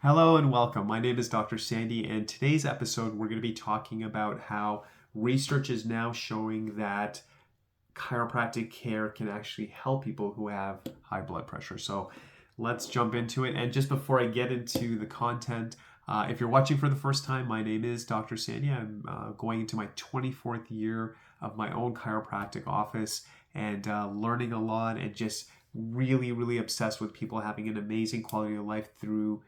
Hello and welcome. My name is Dr. Sandy, and today's episode we're going to be talking about how research is now showing that chiropractic care can actually help people who have high blood pressure. So let's jump into it. And just before I get into the content, if you're watching for the first time, my name is Dr. Sandy. I'm going into my 24th year of my own chiropractic office and learning a lot and just really, really obsessed with people having an amazing quality of life through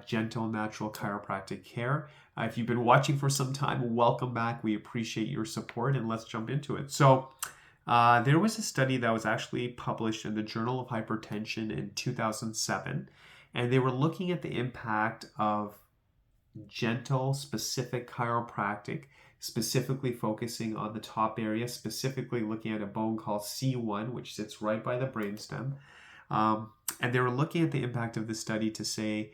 gentle, natural chiropractic care. If you've been watching for some time, welcome back. We appreciate your support and let's jump into it. So, there was a study that was actually published in the Journal of Hypertension in 2007, and they were looking at the impact of gentle, specific chiropractic, specifically focusing on the top area, specifically looking at a bone called C1, which sits right by the brainstem. And they were looking at the impact of the study to say,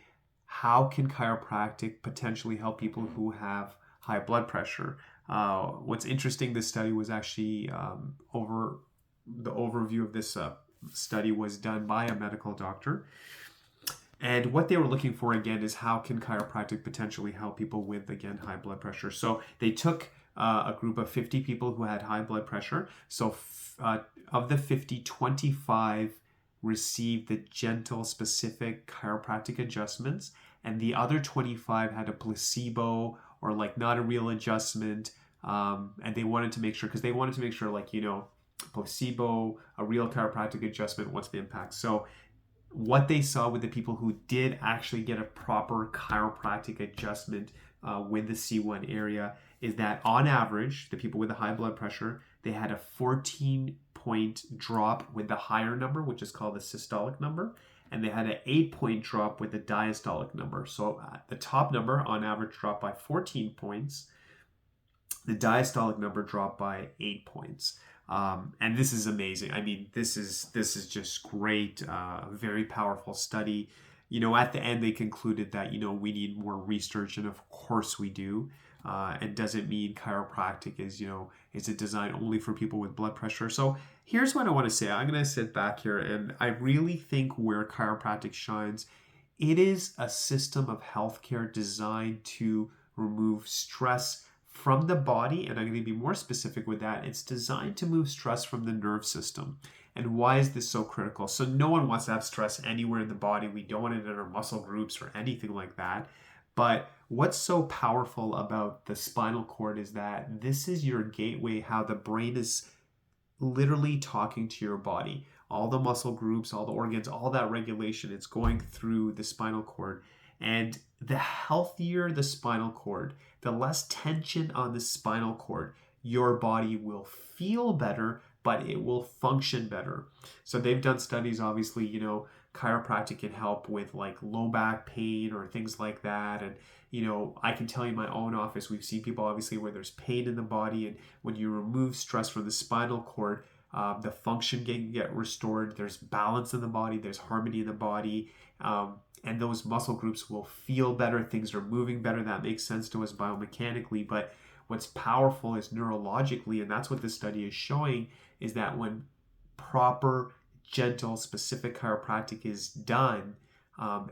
how can chiropractic potentially help people who have high blood pressure? What's interesting, this study was actually the overview of this study was done by a medical doctor. And what they were looking for, again, is how can chiropractic potentially help people with, again, high blood pressure. So they took a group of 50 people who had high blood pressure. So of the 50, 25 received the gentle, specific chiropractic adjustments, and the other 25 had a placebo or like not a real adjustment. And they wanted to make sure, because they wanted to make sure, like, placebo, a real chiropractic adjustment, what's the impact? So what they saw with the people who did actually get a proper chiropractic adjustment with the C1 area is that on average, the people with the high blood pressure, they had a 14-point drop with the higher number, which is called the systolic number, and they had an 8-point drop with the diastolic number. So the top number on average dropped by 14 points. The diastolic number dropped by 8 points. And this is amazing. I mean, this is just great, very powerful study. At the end, they concluded that, we need more research, and of course we do. And doesn't mean chiropractic is it designed only for people with blood pressure. So here's what I want to say. I'm going to sit back here, and I really think where chiropractic shines, it is a system of healthcare designed to remove stress from the body, and I'm going to be more specific with that. It's designed to move stress from the nerve system. And why is this so critical? So no one wants to have stress anywhere in the body. We don't want it in our muscle groups or anything like that. But what's so powerful about the spinal cord is that this is your gateway, how the brain is literally talking to your body. All the muscle groups, all the organs, all that regulation, it's going through the spinal cord. And the healthier the spinal cord, the less tension on the spinal cord, your body will feel better, but it will function better. So they've done studies, obviously, chiropractic can help with like low back pain or things like that. And, I can tell you in my own office, we've seen people obviously where there's pain in the body, and when you remove stress from the spinal cord, the function can get restored. There's balance in the body, there's harmony in the body. And those muscle groups will feel better. Things are moving better. That makes sense to us biomechanically. But what's powerful is neurologically, and that's what this study is showing, is that when proper, gentle, specific chiropractic is done,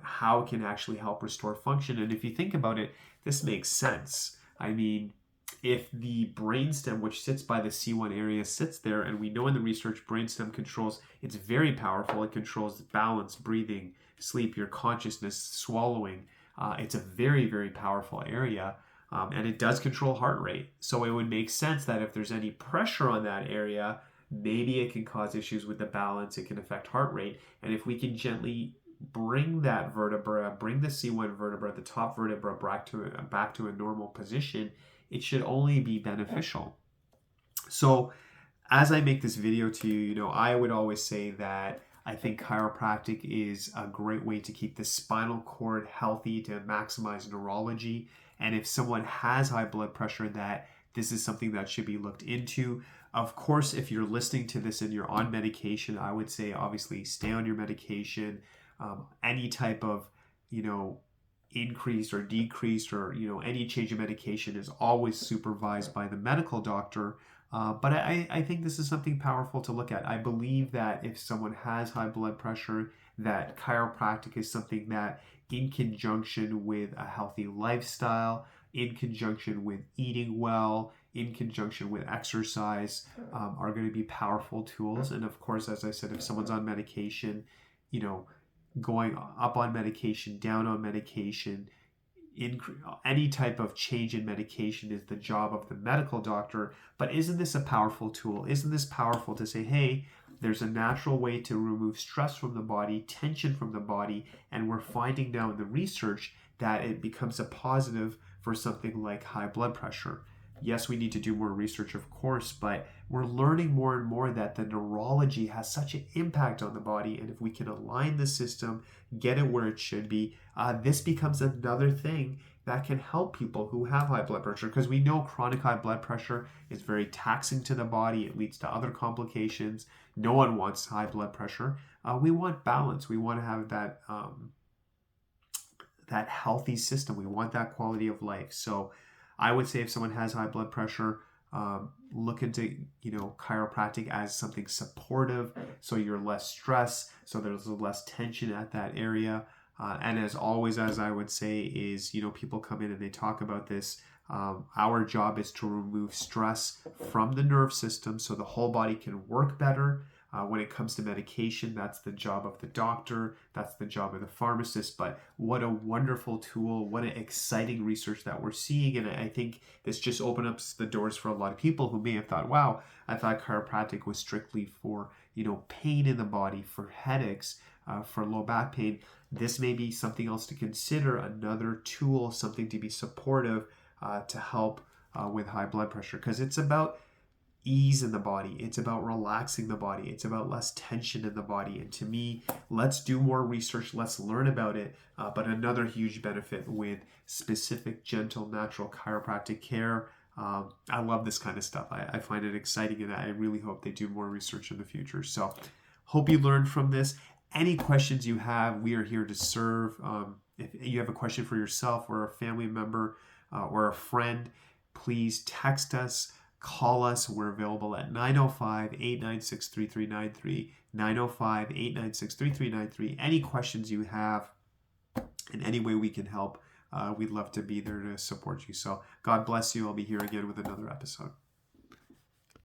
how it can actually help restore function. And if you think about it, this makes sense. I mean, if the brainstem, which sits by the C1 area, sits there, and we know in the research, brainstem controls, it's very powerful. It controls balance, breathing, sleep, your consciousness, swallowing. It's a very, very powerful area, and it does control heart rate. So it would make sense that if there's any pressure on that area, maybe it can cause issues with the balance. It can affect heart rate. And if we can gently bring that vertebra, bring the C1 vertebra, the top vertebra back to a normal position, it should only be beneficial. So as I make this video to you, I would always say that I think chiropractic is a great way to keep the spinal cord healthy, to maximize neurology. And if someone has high blood pressure, that this is something that should be looked into. Of course, if you're listening to this and you're on medication, I would say obviously stay on your medication. Any type of, increased or decreased or, any change in medication is always supervised by the medical doctor. But I think this is something powerful to look at. I believe that if someone has high blood pressure, that chiropractic is something that, in conjunction with a healthy lifestyle, in conjunction with eating well, in conjunction with exercise, are going to be powerful tools. And of course, as I said, if someone's on medication, you know, going up on medication, down on medication, any type of change in medication is the job of the medical doctor. But isn't this a powerful tool? Isn't this powerful to say, hey, there's a natural way to remove stress from the body, tension from the body, and we're finding now in the research that it becomes a positive for something like high blood pressure. Yes, we need to do more research, of course, but we're learning more and more that the neurology has such an impact on the body. And if we can align the system, get it where it should be, this becomes another thing that can help people who have high blood pressure, because we know chronic high blood pressure is very taxing to the body. It leads to other complications. No one wants high blood pressure. We want balance. We want to have that healthy system. We want that quality of life. So I would say if someone has high blood pressure, look into chiropractic as something supportive, so you're less stressed, so there's less tension at that area. And as always, as I would say, is people come in and they talk about this. Our job is to remove stress from the nerve system so the whole body can work better. When it comes to medication, that's the job of the doctor, that's the job of the pharmacist. But what a wonderful tool, what an exciting research that we're seeing. And I think this just opens up the doors for a lot of people who may have thought, wow, I thought chiropractic was strictly for, pain in the body, for headaches, for low back pain. This may be something else to consider, another tool, something to be supportive to help with high blood pressure, because it's about ease in the body. It's about relaxing the body. It's about less tension in the body. And to me, let's do more research. Let's learn about it. But another huge benefit with specific, gentle, natural chiropractic care. I love this kind of stuff. I find it exciting, and I really hope they do more research in the future. So hope you learned from this. Any questions you have, we are here to serve. If you have a question for yourself or a family member or a friend, please text us. Call us. We're available at 905-896-3393, 905-896-3393. Any questions you have, in any way we can help, we'd love to be there to support you. So God bless you. I'll be here again with another episode.